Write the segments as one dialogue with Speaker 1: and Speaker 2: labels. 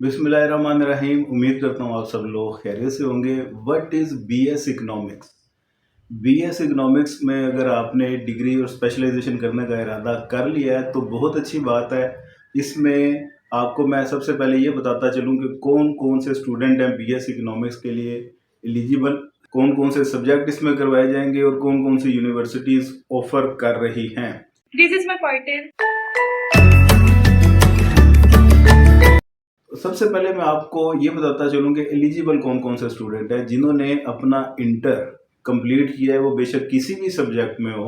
Speaker 1: बिस्मिल्लाहिर्रहमानिर्रहीम। उम्मीद करता हूँ आप सब लोग खैरियत से होंगे। What is BS economics? BS economics में अगर आपने डिग्री और स्पेशलाइजेशन करने का इरादा कर लिया है तो बहुत अच्छी बात है। इसमें आपको मैं सबसे पहले ये बताता चलूँ कि कौन कौन से स्टूडेंट हैं बीएस इकोनॉमिक्स के लिए एलिजिबल, कौन कौन से सब्जेक्ट इसमें करवाए जाएंगे और कौन कौन सी यूनिवर्सिटीज़ ऑफर कर रही हैं।
Speaker 2: This is my pointer.
Speaker 1: सबसे पहले मैं आपको ये बताता चलूँ कि एलिजिबल कौन कौन से स्टूडेंट हैं जिन्होंने अपना इंटर कंप्लीट किया है, वो बेशक किसी भी सब्जेक्ट में हो।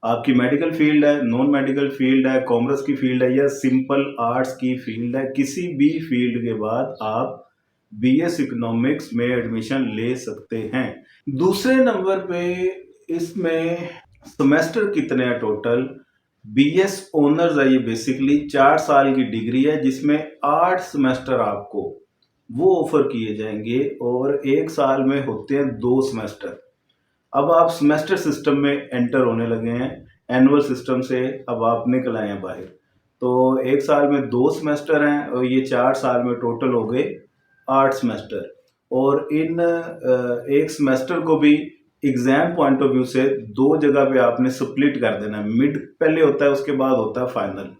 Speaker 1: आपकी मेडिकल फील्ड है, नॉन मेडिकल फील्ड है, कॉमर्स की फील्ड है या सिंपल आर्ट्स की फील्ड है, किसी भी फील्ड के बाद आप बीएस इकोनॉमिक्स में एडमिशन ले सकते हैं। दूसरे नंबर पे इसमें सेमेस्टर कितने हैं टोटल? बीएस ऑनर्स है ये, बेसिकली 4 साल की डिग्री है जिसमें 8 सेमेस्टर आपको वो ऑफर किए जाएंगे और 1 साल में होते हैं 2 सेमेस्टर। अब आप सेमेस्टर सिस्टम में एंटर होने लगे हैं, एनुअल सिस्टम से अब आप निकल आए हैं बाहर। तो 1 साल में 2 सेमेस्टर हैं और ये 4 साल में टोटल हो गए 8 सेमेस्टर। और इन एक सेमेस्टर को भी एग्जाम पॉइंट ऑफ व्यू से 2 जगह पे आपने स्प्लिट कर देना है। मिड पहले होता है, उसके बाद होता है फाइनल।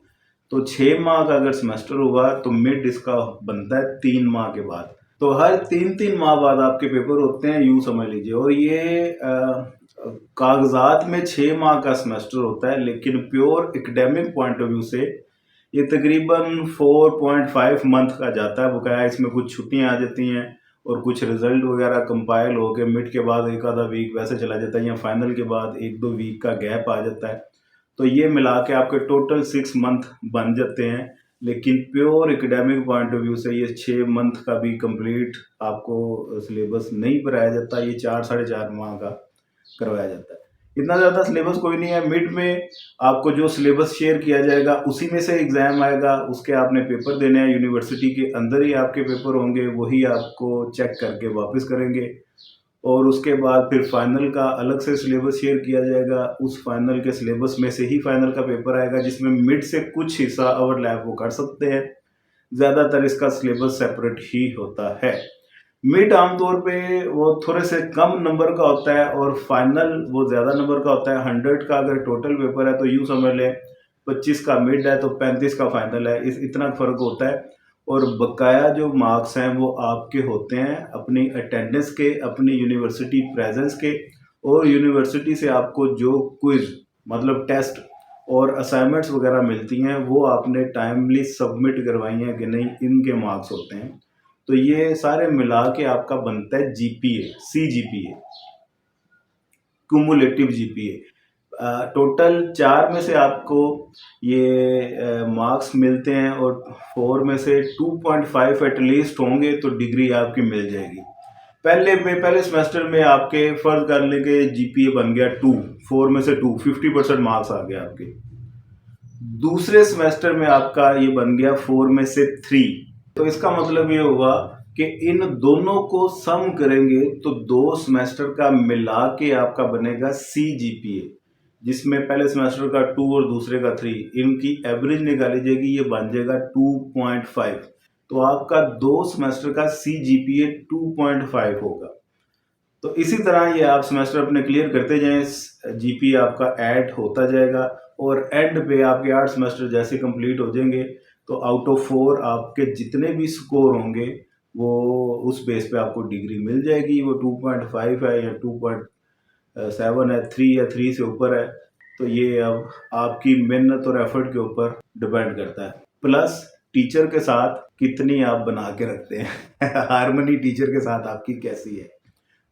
Speaker 1: तो 6 माह का अगर सेमेस्टर हुआ तो मिड इसका बनता है 3 माह के बाद। तो हर 3-3 माह बाद आपके पेपर होते हैं, यूं समझ लीजिए। और ये कागजात में 6 माह का सेमेस्टर होता है, लेकिन pure academic point of view से ये तकरीबन 4.5 मंथ का जाता है। बकाया इसमें कुछ छुट्टियां आ जाती हैं और कुछ रिजल्ट वगैरह कंपाइल हो के मिड के बाद एक आधा वीक वैसे चला जाता है या फाइनल के बाद 1-2 वीक का गैप आ जाता है। तो ये मिला के आपके टोटल 6 मंथ बन जाते हैं। लेकिन pure academic point of view से ये 6 मंथ का भी कंप्लीट आपको सिलेबस नहीं कराया जाता, ये 4-4.5 माह का करवाया जाता है। इतना ज़्यादा सिलेबस कोई नहीं है। मिड में आपको जो सिलेबस शेयर किया जाएगा उसी में से एग्ज़ाम आएगा, उसके आपने पेपर देने हैं। यूनिवर्सिटी के अंदर ही आपके पेपर होंगे, वही आपको चेक करके वापस करेंगे और उसके बाद फिर फाइनल का अलग से सिलेबस शेयर किया जाएगा। उस फाइनल के सिलेबस में से ही फाइनल का पेपर आएगा, जिसमें मिड से कुछ हिस्सा ओवरलैप वो कर सकते हैं। ज़्यादातर इसका सिलेबस सेपरेट ही होता है। मिड आमतौर पे वो थोड़े से कम नंबर का होता है और फाइनल वो ज़्यादा नंबर का होता है। 100 का अगर टोटल पेपर है तो यूँ समझ लें 25 का मिड है तो 35 का फाइनल है। इतना फ़र्क होता है। और बकाया जो मार्क्स हैं वो आपके होते हैं अपनी अटेंडेंस के, अपनी यूनिवर्सिटी प्रेजेंस के, और यूनिवर्सिटी से आपको जो क्विज मतलब टेस्ट और असाइनमेंट्स वगैरह मिलती हैं वो आपने टाइमली सबमिट करवाई हैं कि नहीं, इनके मार्क्स होते हैं। तो ये सारे मिला के आपका बनता है GPA, CGPA, cumulative GPA. Total 4 में से आपको ये मार्क्स मिलते हैं और 4 में से 2.5 एटलीस्ट होंगे तो डिग्री आपकी मिल जाएगी। पहले सेमेस्टर में आपके फर्ज कर लेंगे जीपीए बन गया 2, 4 में से 2, 50% मार्क्स आ गए आपके। दूसरे सेमेस्टर में आपका ये बन गया 4 में से 3। तो इसका मतलब ये होगा कि इन दोनों को सम करेंगे तो 2 सेमेस्टर का मिला के आपका बनेगा CGPA, जिसमें पहले सेमेस्टर का 2 और दूसरे का 3, इनकी एवरेज निकाली जाएगी, ये बन जाएगा 2.5। तो आपका 2 सेमेस्टर का CGPA 2.5 होगा। तो इसी तरह ये आप सेमेस्टर अपने क्लियर करते जाएं, जीपी आपका ऐड होता जाएगा और एंड पे आपके 8 सेमेस्टर जैसे कंप्लीट हो जाएंगे तो आउट ऑफ 4 आपके जितने भी स्कोर होंगे वो उस बेस पे आपको डिग्री मिल जाएगी। वो 2.5 है या 2.7 है, 3 या 3 से ऊपर है, तो ये अब आपकी मेहनत और एफर्ट के ऊपर डिपेंड करता है। प्लस टीचर के साथ कितनी आप बना के रखते हैं हारमोनी टीचर के साथ आपकी कैसी है,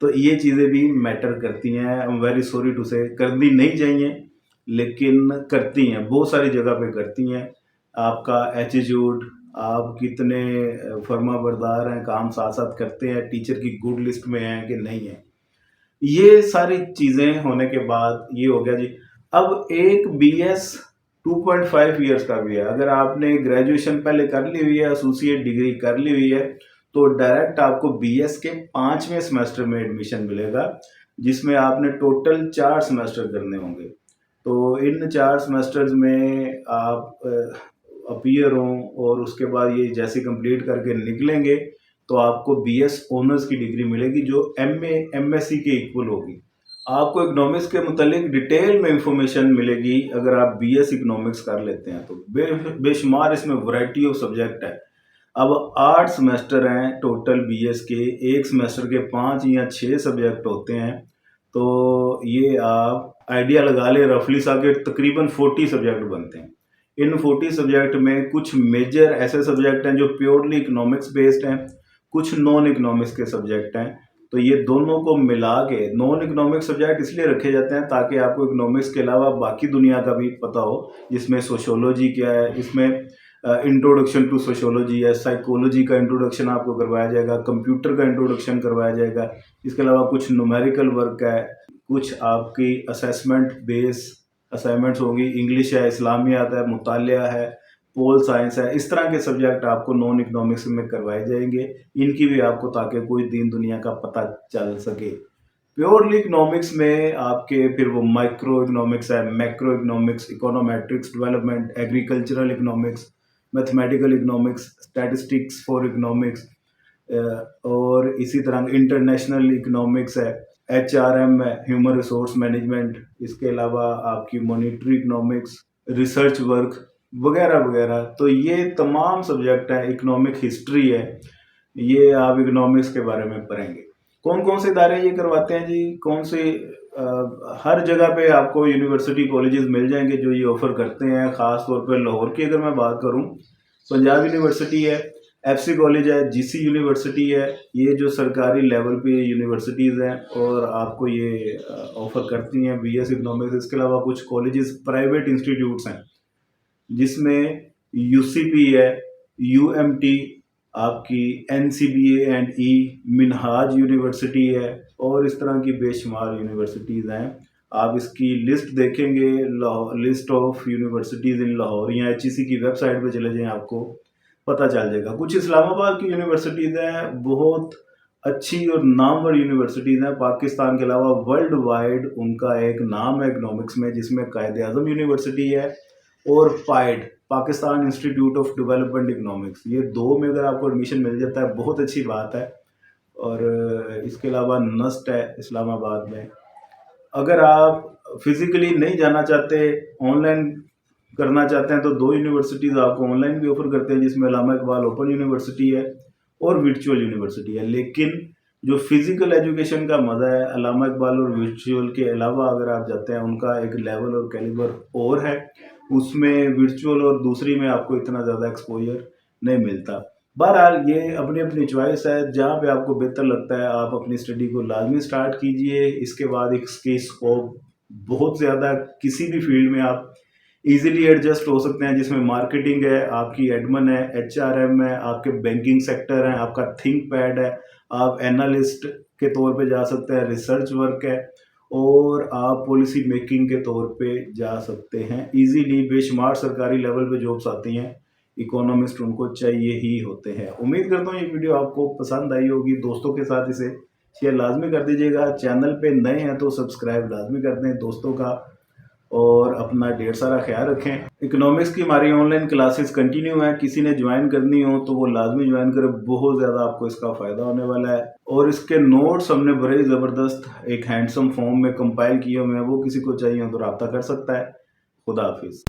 Speaker 1: तो ये चीज़ें भी मैटर करती हैं। I am very sorry to say, करनी नहीं चाहिए लेकिन करती हैं, बहुत सारी जगह पे करती हैं। आपका एटीट्यूड, आप कितने फर्मा बरदार हैं, काम साथ साथ करते हैं, टीचर की गुड लिस्ट में हैं कि नहीं है, ये सारी चीज़ें होने के बाद ये हो गया जी। अब एक BS 2.5 ईयर्स का भी है। अगर आपने ग्रेजुएशन पहले कर ली हुई है, एसोसिएट डिग्री कर ली हुई है, तो डायरेक्ट आपको BS के 5वें सेमेस्टर में एडमिशन मिलेगा, जिसमें आपने टोटल 4 सेमेस्टर करने होंगे। तो इन 4 सेमेस्टर्स में आप अपीयर हों और उसके बाद ये जैसे कंप्लीट करके निकलेंगे तो आपको बीएस ऑनर्स की डिग्री मिलेगी जो एमए एमएससी के इक्वल होगी। आपको इकोनॉमिक्स के मुतालिक डिटेल में इंफॉर्मेशन मिलेगी अगर आप बीएस इकोनॉमिक्स कर लेते हैं तो। बेशुमार इसमें वैरायटी ऑफ सब्जेक्ट है। अब 8 सेमेस्टर हैं टोटल बीएस के, एक सेमेस्टर के 5 या 6 सब्जेक्ट होते हैं। तो ये आप आइडिया लगा ले रफली सा के तकरीबन 40 सब्जेक्ट बनते हैं। इन 40 सब्जेक्ट में कुछ मेजर ऐसे सब्जेक्ट हैं जो प्योरली इकोनॉमिक्स बेस्ड हैं, कुछ नॉन इकोनॉमिक्स के सब्जेक्ट हैं। तो ये दोनों को मिला के नॉन इकोनॉमिक सब्जेक्ट इसलिए रखे जाते हैं ताकि आपको इकोनॉमिक्स के अलावा बाकी दुनिया का भी पता हो, जिसमें सोशियोलॉजी क्या है, इसमें इंट्रोडक्शन टू सोशियोलॉजी है, साइकोलॉजी का इंट्रोडक्शन आपको करवाया जाएगा, कंप्यूटर का इंट्रोडक्शन करवाया जाएगा। इसके अलावा कुछ न्यूमेरिकल वर्क है, कुछ आपकी असेसमेंट बेस असाइनमेंट्स होंगी, इंग्लिश है, इस्लामियात है, मुतालिया है, पोल साइंस है। इस तरह के सब्जेक्ट आपको नॉन इकोनॉमिक्स में करवाए जाएंगे, इनकी भी आपको ताकि कोई दीन दुनिया का पता चल सके। प्योरली इकोनॉमिक्स में आपके फिर वो माइक्रो इकोनॉमिक्स है, macro economics, econometrics, development, agricultural economics, mathematical economics, statistics for economics और इसी तरह इंटरनेशनल इकोनॉमिक्स है, एचआरएम है, ह्यूमन रिसोर्स मैनेजमेंट। इसके अलावा आपकी मॉनिटरी इकोनॉमिक्स, रिसर्च वर्क वगैरह वगैरह। तो ये तमाम सब्जेक्ट हैं। इकोनॉमिक हिस्ट्री है, ये आप इकोनॉमिक्स के बारे में पढ़ेंगे। कौन कौन से इदारे ये करवाते हैं जी, कौन से हर जगह पे आपको यूनिवर्सिटी कॉलेजेस मिल जाएंगे जो ये ऑफ़र करते हैं। ख़ास तौर पे लाहौर की अगर मैं बात करूं, पंजाब यूनिवर्सिटी है, एफसी कॉलेज है, जीसी यूनिवर्सिटी है। ये जो सरकारी लेवल पे यूनिवर्सिटीज़ हैं और आपको ये ऑफ़र करती हैं बीएस इकोनॉमिक्स। इसके अलावा कुछ कॉलेजेस प्राइवेट इंस्टीट्यूट्स हैं जिसमें यूसीपी है, यूएमटी, आपकी एनसीबीए एंड ई, मिनहाज यूनिवर्सिटी है और इस तरह की बेशुमार यूनिवर्सिटीज़ हैं। आप इसकी लिस्ट देखेंगे, लिस्ट ऑफ यूनिवर्सिटीज़ इन लाहौर या एचईसी की वेबसाइट पे चले जाएं, आपको पता चल जाएगा। कुछ इस्लामाबाद की यूनिवर्सिटीज़ हैं, बहुत अच्छी और नामवर यूनिवर्सिटीज़ हैं। पाकिस्तान के अलावा वर्ल्ड वाइड उनका एक नाम है इकोनॉमिक्स में, जिसमें कायदे आज़म यूनिवर्सिटी है और pied, Pakistan institute of development economics. ये दो में अगर आपको एडमिशन मिल जाता है बहुत अच्छी बात है। और इसके अलावा नस्ट है इस्लामाबाद में। अगर आप फिज़िकली नहीं जाना चाहते, ऑनलाइन करना चाहते हैं, तो 2 यूनिवर्सिटीज़ आपको ऑनलाइन भी ऑफ़र करते हैं, जिसमें अल्लामा इकबाल ओपन यूनिवर्सिटी है और वर्चुअल यूनिवर्सिटी है। लेकिन जो फिज़िकल एजुकेशन का मज़ा है, अल्लामा इकबाल और वर्चुअल के अलावा अगर आप जाते हैं, उनका एक लेवल और कैलिबर और है। उसमें वर्चुअल और दूसरी में आपको इतना ज़्यादा एक्सपोजर नहीं मिलता। बहरहाल ये अपनी अपनी चॉइस है, जहाँ पे आपको बेहतर लगता है आप अपनी स्टडी को लाजमी स्टार्ट कीजिए। इसके बाद इसके स्कोप बहुत ज़्यादा, किसी भी फील्ड में आप इजीली एडजस्ट हो सकते हैं, जिसमें मार्केटिंग है, आपकी एडमिन है, एचआरएम है, आपके बैंकिंग सेक्टर है, आपका थिंक पैड है, आप एनालिस्ट के तौर पे जा सकते हैं, रिसर्च वर्क है और आप पॉलिसी मेकिंग के तौर पे जा सकते हैं इजीली। बेशुमार सरकारी लेवल पे जॉब्स आती हैं, इकोनॉमिस्ट उनको चाहिए ही होते हैं। उम्मीद करता हूँ ये वीडियो आपको पसंद आई होगी। दोस्तों के साथ इसे शेयर लाजमी कर दीजिएगा। चैनल पे नए हैं तो सब्सक्राइब लाजमी कर दें दोस्तों का, और अपना ढेर सारा ख्याल रखें। इकोनॉमिक्स की हमारी ऑनलाइन क्लासेस कंटिन्यू हैं, किसी ने ज्वाइन करनी हो तो वो लाजमी ज्वाइन करें, बहुत ज़्यादा आपको इसका फ़ायदा होने वाला है। और इसके नोट्स हमने बड़े ज़बरदस्त एक हैंडसम फॉर्म में कंपाइल किए हुए हैं, वो किसी को चाहिए तो रब्ता कर सकता है। खुदा हाफिज़।